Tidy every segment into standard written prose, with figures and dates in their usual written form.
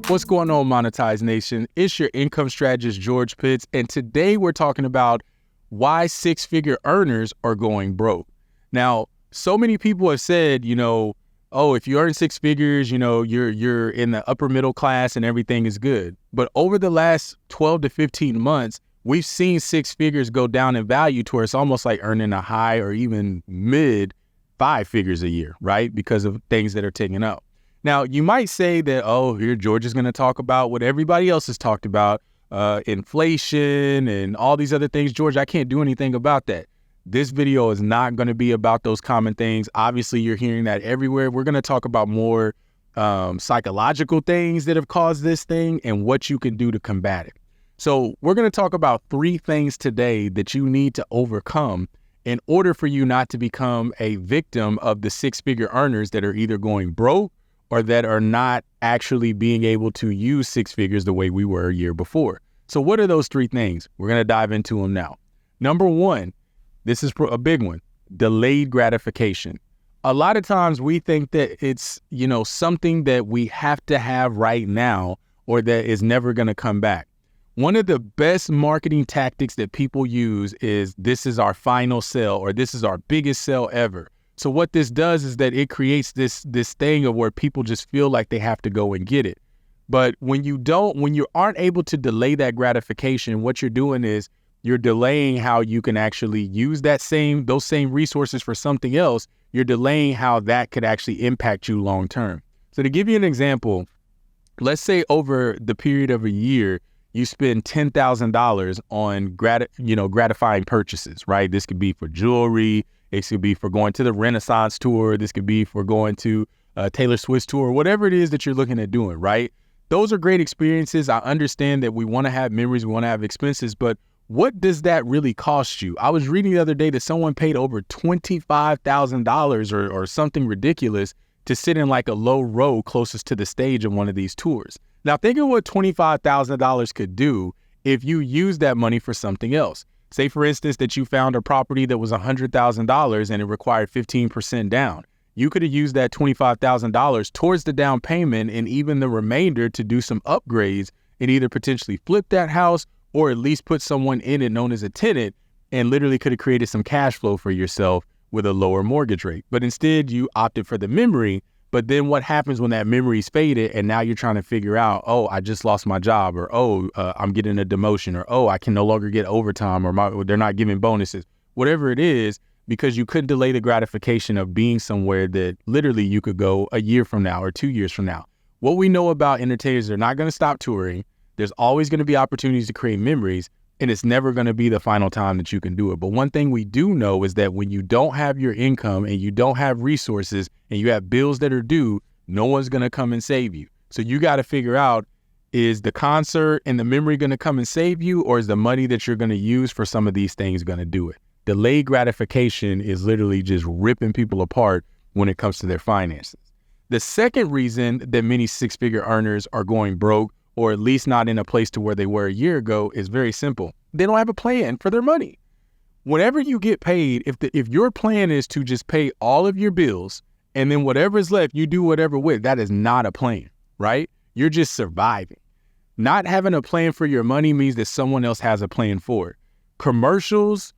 What's going on, Monetize Nation? It's your income strategist, George Pitts, and today we're talking about why six-figure earners are going broke. Now, so many people have said, oh, if you earn six figures, you're in the upper middle class and everything is good. But over the last 12 to 15 months, we've seen six figures go down in value to where it's almost like earning a high or even mid five figures a year, right? Because of things that are taken up. Now, you might say that, oh, here George is going to talk about what everybody else has talked about, inflation and all these other things. George, I can't do anything about that. This video is not going to be about those common things. Obviously, you're hearing that everywhere. We're going to talk about more psychological things that have caused this thing and what you can do to combat it. So we're going to talk about three things today that you need to overcome in order for you not to become a victim of the six-figure earners that are either going broke or that are not actually being able to use six figures the way we were a year before. So what are those three things? We're going to dive into them now. Number one, this is a big one, delayed gratification. A lot of times we think that it's, something that we have to have right now or that is never going to come back. One of the best marketing tactics that people use is this is our final sale or this is our biggest sale ever. So what this does is that it creates this thing of where people just feel like they have to go and get it. But when you aren't able to delay that gratification, what you're doing is you're delaying how you can actually use those same resources for something else. You're delaying how that could actually impact you long term. So to give you an example, let's say over the period of a year, you spend $10,000 on gratifying purchases, right? This could be for jewelry. It could be for going to the Renaissance tour. This could be for going to Taylor Swift's tour, whatever it is that you're looking at doing, right? Those are great experiences. I understand that we want to have memories, we want to have expenses, but what does that really cost you? I was reading the other day that someone paid over $25,000 or something ridiculous to sit in like a low row closest to the stage of one of these tours. Now think of what $25,000 could do if you use that money for something else. Say, for instance, that you found a property that was $100,000 and it required 15% down. You could have used that $25,000 towards the down payment and even the remainder to do some upgrades and either potentially flip that house or at least put someone in it known as a tenant and literally could have created some cash flow for yourself with a lower mortgage rate. But instead, you opted for the memory. But then what happens when that memory's faded and now you're trying to figure out, oh, I just lost my job or, I'm getting a demotion or, oh, I can no longer get overtime or they're not giving bonuses, whatever it is, because you couldn't delay the gratification of being somewhere that literally you could go a year from now or 2 years from now. What we know about entertainers, they're not going to stop touring. There's always going to be opportunities to create memories, and it's never going to be the final time that you can do it. But one thing we do know is that when you don't have your income and you don't have resources and you have bills that are due, no one's going to come and save you. So you got to figure out, is the concert and the memory going to come and save you, or is the money that you're going to use for some of these things going to do it? Delayed gratification is literally just ripping people apart when it comes to their finances. The second reason that many six-figure earners are going broke, or at least not in a place to where they were a year ago, is very simple. They don't have a plan for their money. Whenever you get paid, if your plan is to just pay all of your bills and then whatever is left, you do whatever with, that is not a plan, right? You're just surviving. Not having a plan for your money means that someone else has a plan for it. Commercials,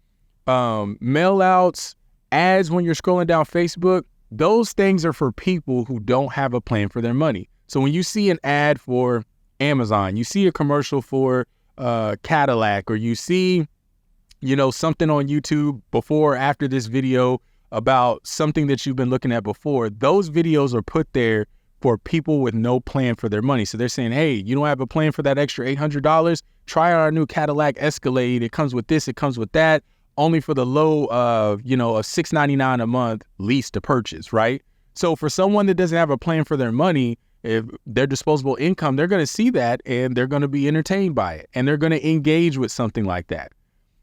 mail outs, ads when you're scrolling down Facebook, those things are for people who don't have a plan for their money. So when you see an ad for Amazon, you see a commercial for Cadillac, or you see, something on YouTube before or after this video about something that you've been looking at before, those videos are put there for people with no plan for their money. So they're saying, hey, you don't have a plan for that extra $800? Try our new Cadillac Escalade. It comes with this, it comes with that, only for the low of, $699 a month lease to purchase, right? So for someone that doesn't have a plan for their money, if their disposable income, they're going to see that and they're going to be entertained by it and they're going to engage with something like that.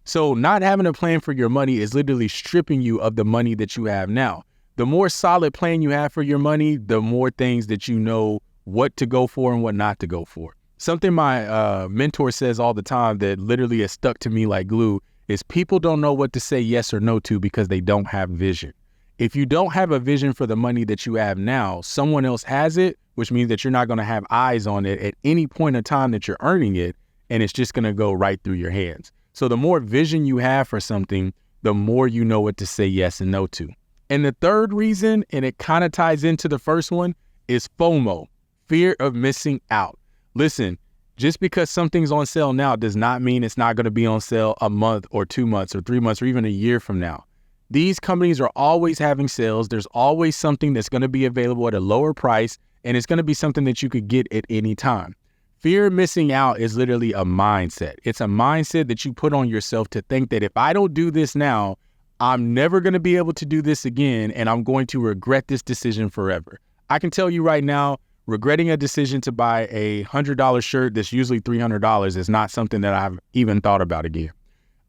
So not having a plan for your money is literally stripping you of the money that you have now. The more solid plan you have for your money, the more things that you know what to go for and what not to go for. Something my mentor says all the time that literally has stuck to me like glue is people don't know what to say yes or no to because they don't have vision. If you don't have a vision for the money that you have now, someone else has it, which means that you're not going to have eyes on it at any point in time that you're earning it, and it's just going to go right through your hands. So the more vision you have for something, the more you know what to say yes and no to. And the third reason, and it kind of ties into the first one, is FOMO, fear of missing out. Listen, just because something's on sale now does not mean it's not going to be on sale a month or 2 months or 3 months or even a year from now. These companies are always having sales. There's always something that's going to be available at a lower price, and it's going to be something that you could get at any time. Fear of missing out is literally a mindset. It's a mindset that you put on yourself to think that if I don't do this now, I'm never going to be able to do this again, and I'm going to regret this decision forever. I can tell you right now, regretting a decision to buy a $100 shirt that's usually $300 is not something that I've even thought about again.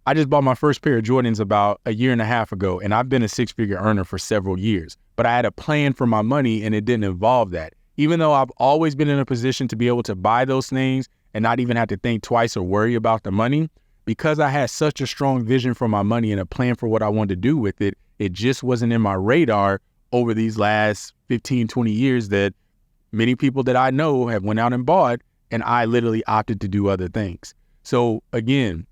I just bought my first pair of Jordans about a year and a half ago, and I've been a six-figure earner for several years. But I had a plan for my money, and it didn't involve that. Even though I've always been in a position to be able to buy those things and not even have to think twice or worry about the money, because I had such a strong vision for my money and a plan for what I wanted to do with it, it just wasn't in my radar over these last 15, 20 years that many people that I know have went out and bought, and I literally opted to do other things. So again,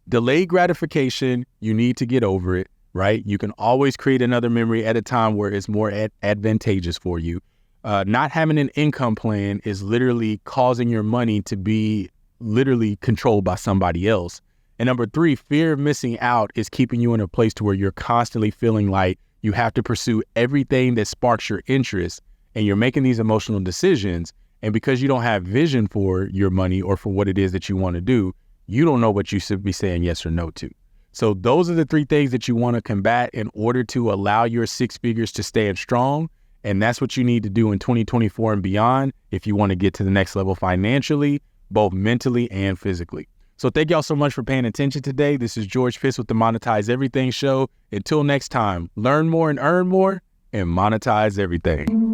delayed gratification, you need to get over it, right? You can always create another memory at a time where it's more advantageous for you. Not having an income plan is literally causing your money to be literally controlled by somebody else. And number 3, fear of missing out is keeping you in a place to where you're constantly feeling like you have to pursue everything that sparks your interest, and you're making these emotional decisions. And because you don't have vision for your money or for what it is that you want to do, you don't know what you should be saying yes or no to. So those are the 3 things that you want to combat in order to allow your 6 figures to stand strong. And that's what you need to do in 2024 and beyond if you want to get to the next level financially, both mentally and physically. So thank y'all so much for paying attention today. This is George Fitz with the Monetize Everything Show. Until next time, learn more and earn more and monetize everything.